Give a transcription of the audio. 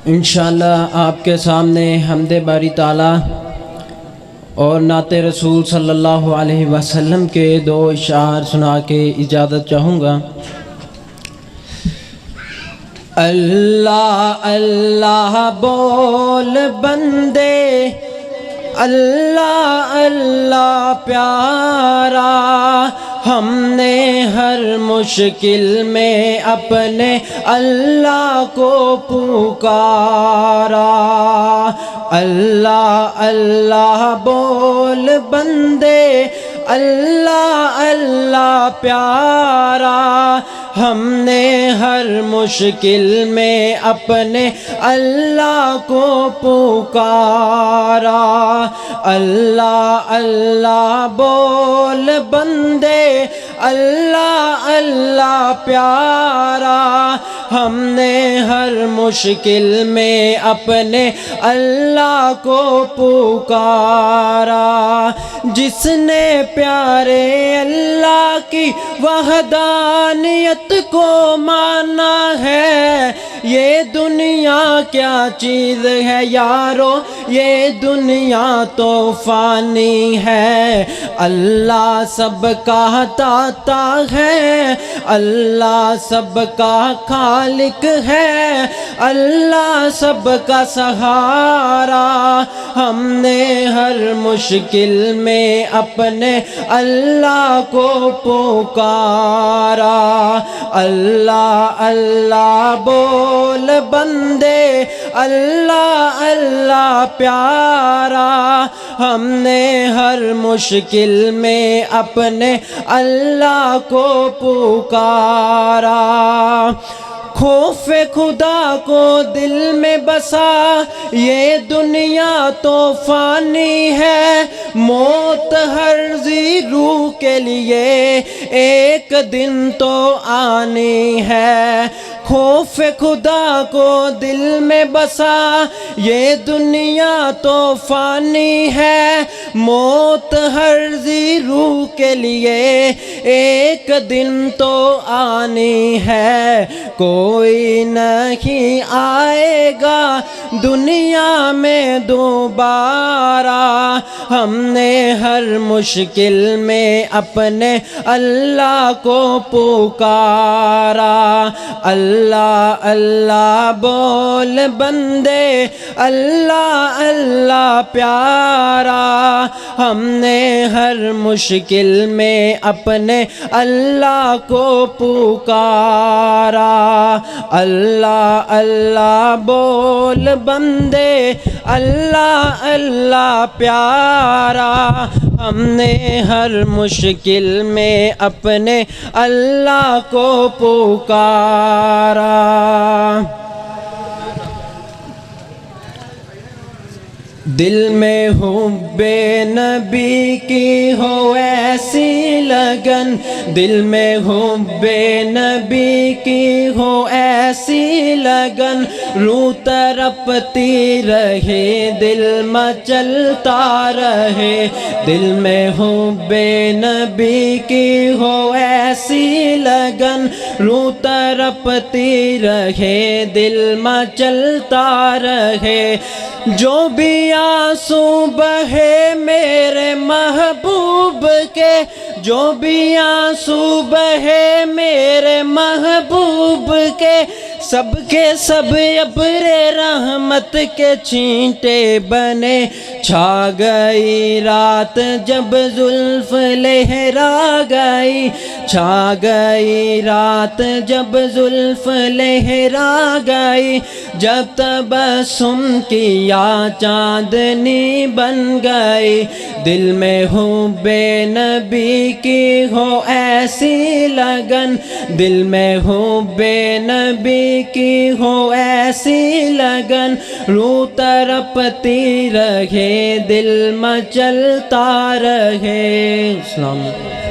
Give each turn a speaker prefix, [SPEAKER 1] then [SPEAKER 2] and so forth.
[SPEAKER 1] انشاءاللہ آپ کے سامنے حمد باری تعالیٰ اور نعت رسول صلی اللہ علیہ وسلم کے دو اشعار سنا کے اجازت چاہوں گا۔ اللہ اللہ بول بندے، اللہ اللہ پیارا، ہم نے ہر مشکل میں اپنے اللہ کو پکارا۔ اللہ اللہ بول بندے، اللہ اللہ پیارا، ہم نے ہر مشکل میں اپنے اللہ کو پکارا۔ اللہ اللہ بول بندے، اللہ اللہ پیارا، ہم نے ہر مشکل میں اپنے اللہ کو پکارا۔ جس نے پیارے اللہ کی وحدانیت کو مانا ہے، یہ دنیا کیا چیز ہے یارو، یہ دنیا تو فانی ہے۔ اللہ سب کا داتا ہے، اللہ سب کا خالق ہے، اللہ سب کا سہارا، ہم نے ہر مشکل میں اپنے اللہ کو پکارا۔ اللہ اللہ بول بندے، اللہ اللہ پیارا، ہم نے ہر مشکل میں اپنے اللہ کو پکارا۔ خوف خدا کو دل میں بسا، یہ دنیا تو فانی ہے، موت ہر ذی روح کے لیے ایک دن تو آنی ہے۔ خوف خدا کو دل میں بسا، یہ دنیا تو فانی ہے، موت ہر ذی روح کے لیے ایک دن تو آنی ہے۔ کوئی نہیں آئے گا دنیا میں دوبارہ، ہم نے ہر مشکل میں اپنے اللہ کو پکارا۔ اللہ اللہ بول بندے، اللہ اللہ پیارا، ہم نے ہر مشکل میں اپنے اللہ کو پکارا۔ اللہ اللہ بول بندے، اللہ اللہ پیارا، ہم نے ہر مشکل میں اپنے اللہ کو پکارا۔ دل میں حب نبی کی ہو ایسی لگن، دل میں حب نبی کی ہو ایسی لگن، روح تڑپتی رہے دل مچلتا رہے۔ دل میں حب نبی کی ہو ایسی لگن، روح تڑپتی رہے دل مچلتا رہے۔ جو بھی آنسو بہے میرے محبوب کے، جو بھی آنسو بہے میرے محبوب کے، سب کے سب ابر رحمت کے چھینٹے بنے۔ چھا گئی رات جب زلف لہرا گئی، چھا گئی رات جب زلف لہرا گئی، جب تبسم کیا چاندنی بن گئی۔ دل میں حب نبی کی ہو ایسی لگن، دل میں حب نبی کی ہو ایسی لگن، روح تڑپتی رہے دل مچلتا رہے۔ السلام علیکم۔